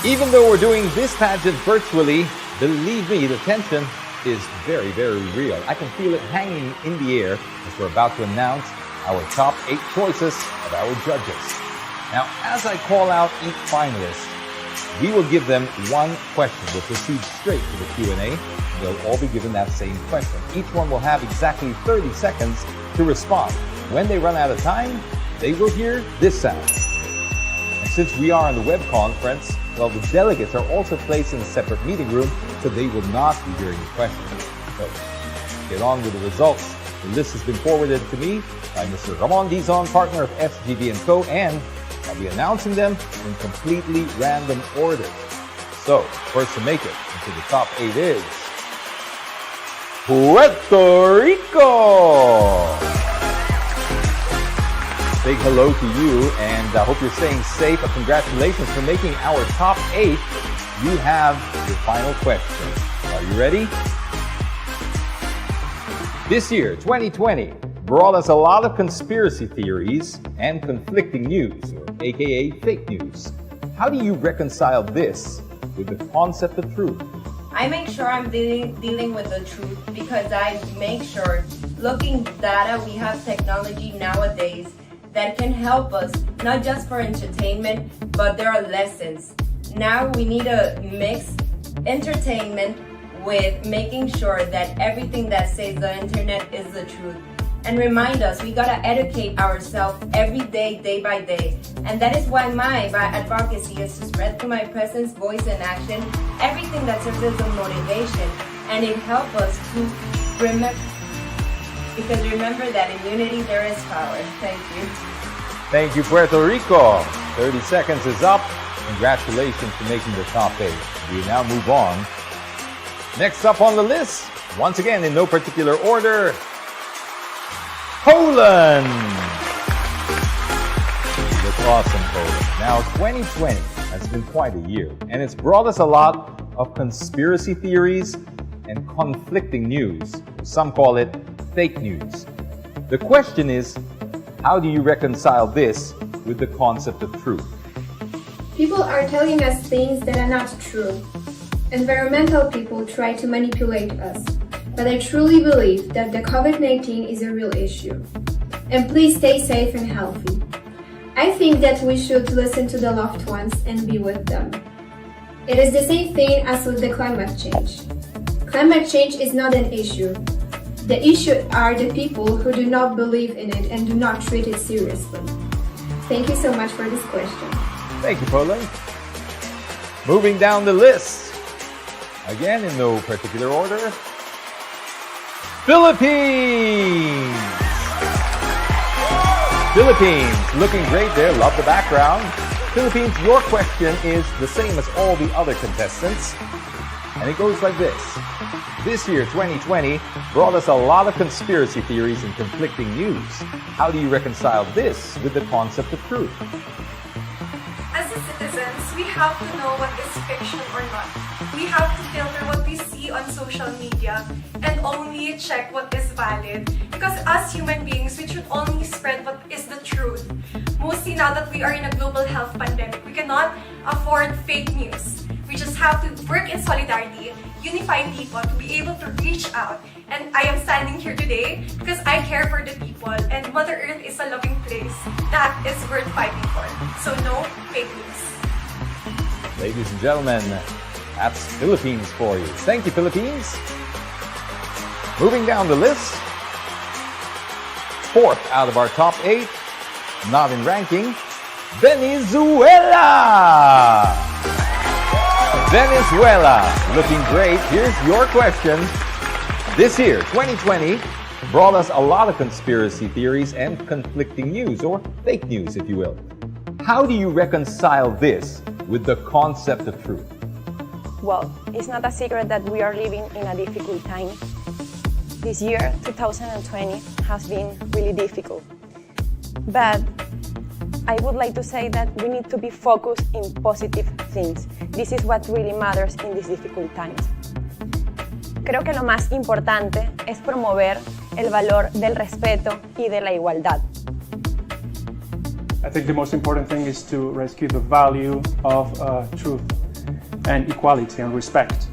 Even though we're doing this pageant virtually, believe me, the tension is very, very real. I can feel it hanging in the air as we're about to announce our top 8 choices of our judges. Now, as I call out each finalist, we will give them one question. We'll proceed straight to the Q&A. They'll all be given that same question. Each one will have exactly 30 seconds to respond. When they run out of time, they will hear this sound. And since we are on the web conference, well, the delegates are also placed in a separate meeting room, so they will not be hearing the questions. So, get on with the results. The list has been forwarded to me by Mr. Ramon Dizon, partner of SGB & Co., and I'll be announcing them in completely random order. So, first to make it into the top 8 is Puerto Rico! Big hello to you, and I hope you're staying safe. Congratulations for making our top 8. You have your final question. Are you ready? This year, 2020, brought us a lot of conspiracy theories and conflicting news, or aka fake news. How do you reconcile this with the concept of truth? I make sure I'm dealing with the truth because I make sure, looking data, we have technology nowadays that can help us, not just for entertainment, but there are lessons. Now we need to mix entertainment with making sure that everything that says the internet is the truth. And remind us, we gotta educate ourselves every day, day by day. And that is why my advocacy is to spread through my presence, voice, and action, everything that serves as a motivation. And it helps us to remember, because remember that in unity there is power. Thank you. Thank you, Puerto Rico. 30 seconds is up. Congratulations for making the top 8. We now move on. Next up on the list, once again in no particular order, Poland. You look awesome, Poland. Now, 2020 has been quite a year, and it's brought us a lot of conspiracy theories and conflicting news. Some call it fake news. The question is, how do you reconcile this with the concept of truth? People are telling us things that are not true. Environmental people try to manipulate us. But I truly believe that the COVID-19 is a real issue. And please stay safe and healthy. I think that we should listen to the loved ones and be with them. It is the same thing as with the climate change. Climate change is not an issue. The issue are the people who do not believe in it and do not treat it seriously. Thank you so much for this question. Thank you, Poland. Moving down the list, again in no particular order, Philippines! Philippines, looking great there, love the background. Philippines, your question is the same as all the other contestants, and it goes like this. This year, 2020, brought us a lot of conspiracy theories and conflicting news. How do you reconcile this with the concept of truth? As citizens, we have to know what is fiction or not. We have to filter what we see on social media and only check what is valid. Because as human beings, we should only spread what is the truth. Mostly now that we are in a global health pandemic, we cannot afford fake news. We just have to work in solidarity, unify people to be able to reach out. And I am standing here today because I care for the people, and Mother Earth is a loving place that is worth fighting for. So no fake news. Ladies and gentlemen, that's Philippines for you. Thank you, Philippines. Moving down the list, 4th out of our top 8, not in ranking, Venezuela! Venezuela, looking great. Here's your question. This year, 2020, brought us a lot of conspiracy theories and conflicting news, or fake news, if you will. How do you reconcile this with the concept of truth? Well, it's not a secret that we are living in a difficult time. This year, 2020, has been really difficult. But I would like to say that we need to be focused in positive things. This is what really matters in these difficult times. Creo que lo más importante es promover el valor del respeto y de la igualdad. I think the most important thing is to rescue the value of truth. and equality and respect.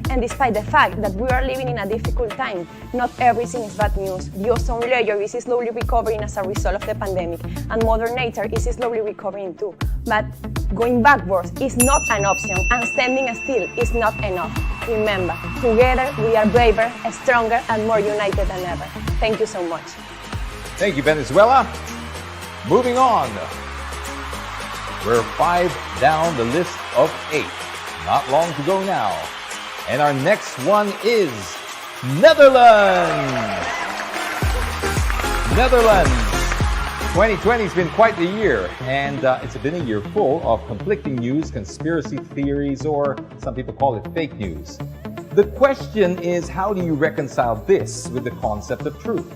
And despite the fact that we are living in a difficult time, not everything is bad news. The ozone layer is slowly recovering as a result of the pandemic, and Mother Nature is slowly recovering too. But going backwards is not an option, and standing still is not enough. Remember, together we are braver, stronger, and more united than ever. Thank you so much. Thank you, Venezuela. Moving on. We're 5 down the list of 8. Not long to go now. And our next one is Netherlands. Netherlands. 2020 has been quite the year, and it's been a year full of conflicting news, conspiracy theories, or some people call it fake news. The question is, how do you reconcile this with the concept of truth?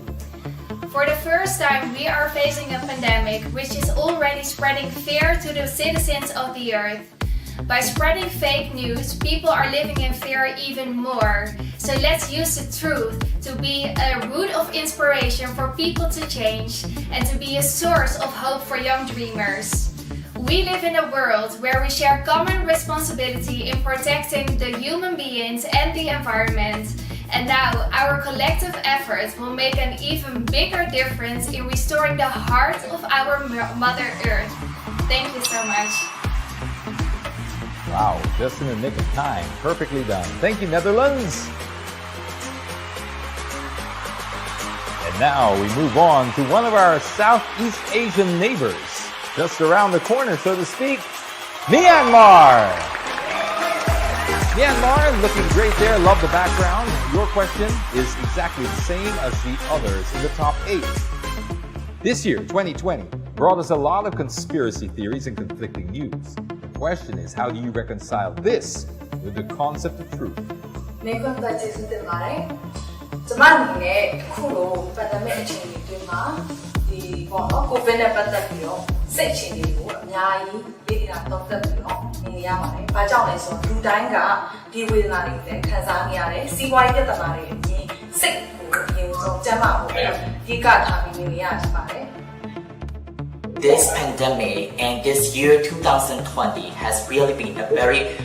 For the first time, we are facing a pandemic which is already spreading fear to the citizens of the earth. By spreading fake news, people are living in fear even more. So let's use the truth to be a root of inspiration for people to change and to be a source of hope for young dreamers. We live in a world where we share common responsibility in protecting the human beings and the environment. And now our collective efforts will make an even bigger difference in restoring the heart of our Mother Earth. Thank you so much. Wow, just in the nick of time. Perfectly done. Thank you, Netherlands. And now we move on to one of our Southeast Asian neighbors. Just around the corner, so to speak, Myanmar. Myanmar, looking great there. Love the background. Your question is exactly the same as the others in the top 8. This year, 2020, brought us a lot of conspiracy theories and conflicting news. The question is, how do you reconcile this with the concept of truth? This pandemic and this year 2020 has really been a very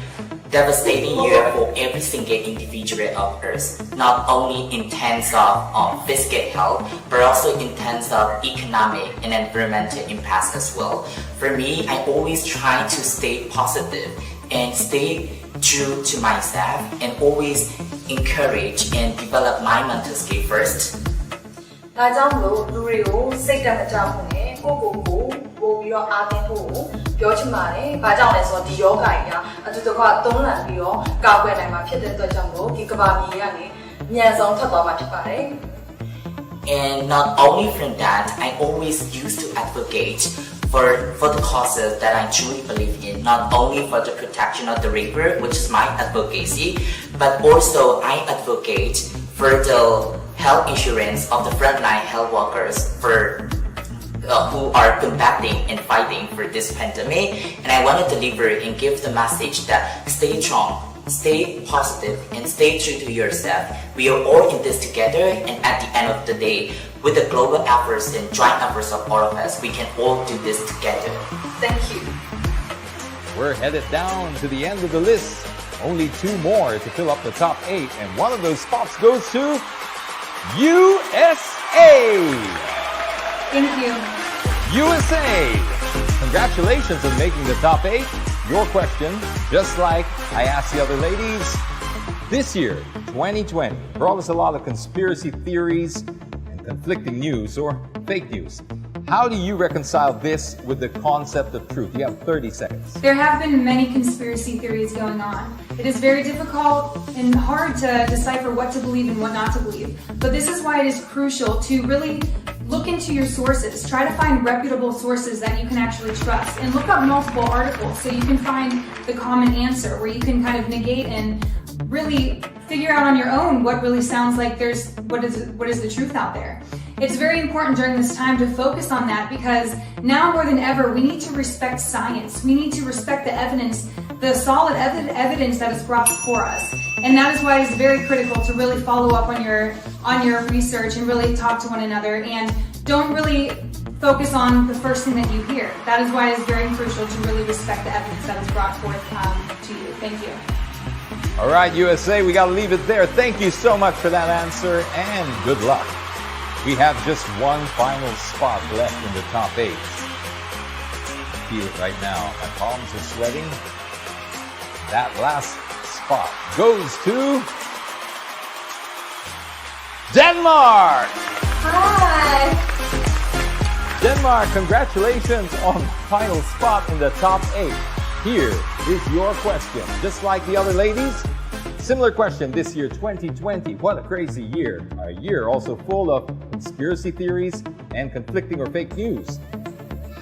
devastating year for every single individual of us, not only in terms of physical health, but also in terms of economic and environmental impacts as well. For me, I always try to stay positive and stay true to myself and always encourage and develop my mental skill first. And not only from that, I always used to advocate for the causes that I truly believe in, not only for the protection of the river, which is my advocacy, but also I advocate for the health insurance of the frontline health workers for who are combating and fighting for this pandemic. And I want to deliver and give the message that stay strong, stay positive, and stay true to yourself. We are all in this together, and at the end of the day, with the global efforts and joint efforts of all of us, we can all do this together. Thank you. We're headed down to the end of the list. Only 2 more to fill up the top 8, and one of those spots goes to USA. Thank you. USA! Congratulations on making the top 8. Your question, just like I asked the other ladies, this year, 2020, brought us a lot of conspiracy theories and conflicting news or fake news. How do you reconcile this with the concept of truth? You have 30 seconds. There have been many conspiracy theories going on. It is very difficult and hard to decipher what to believe and what not to believe. But this is why it is crucial to really look into your sources. Try to find reputable sources that you can actually trust, and look up multiple articles so you can find the common answer, where you can kind of negate and really figure out on your own what really sounds like what is the truth out there. It's very important during this time to focus on that, because now more than ever we need to respect science. We need to respect the evidence, the solid evidence that is brought before us. And that is why it's very critical to really follow up on your research and really talk to one another, and don't really focus on the first thing that you hear. That is why it is very crucial to really respect the evidence that is brought forth to you. Thank you. All right, USA, we got to leave it there. Thank you so much for that answer, and good luck. We have just one final spot left in the top 8. Feel it right now. My palms are sweating. That last spot goes to Denmark! Hi! Denmark, congratulations on the final spot in the top 8. Here is your question. Just like the other ladies, similar question this year, 2020. What a crazy year. A year also full of conspiracy theories and conflicting or fake news.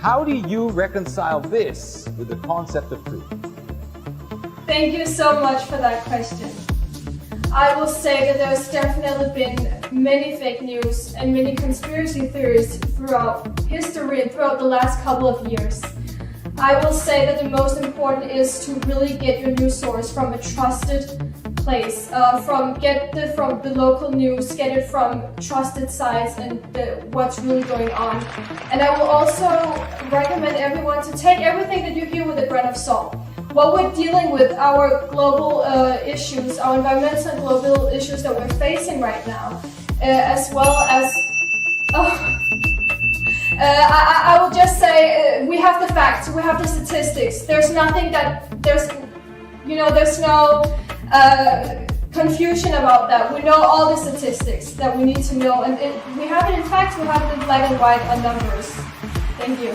How do you reconcile this with the concept of truth? Thank you so much for that question. I will say that there's definitely been many fake news and many conspiracy theories throughout history and throughout the last couple of years. I will say that the most important is to really get your news source from a trusted place, from the local news, get it from trusted sites and what's really going on. And I will also recommend everyone to take everything that you hear with a grain of salt. What we're dealing with, our global issues, our environmental and global issues that we're facing right now, as well as, I will just say, we have the facts, we have the statistics. There's nothing that, there's no confusion about that. We know all the statistics that we need to know, and we have it in facts, we have it in black and white on numbers. Thank you.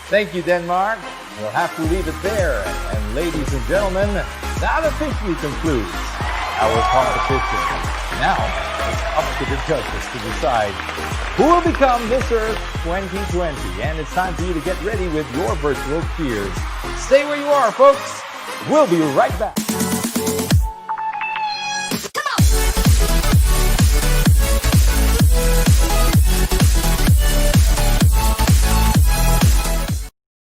Thank you, Denmark. We'll have to leave it there. And ladies and gentlemen, that officially concludes our competition. Now, it's up to the judges to decide who will become Miss Earth 2020. And it's time for you to get ready with your virtual cheers. Stay where you are, folks. We'll be right back.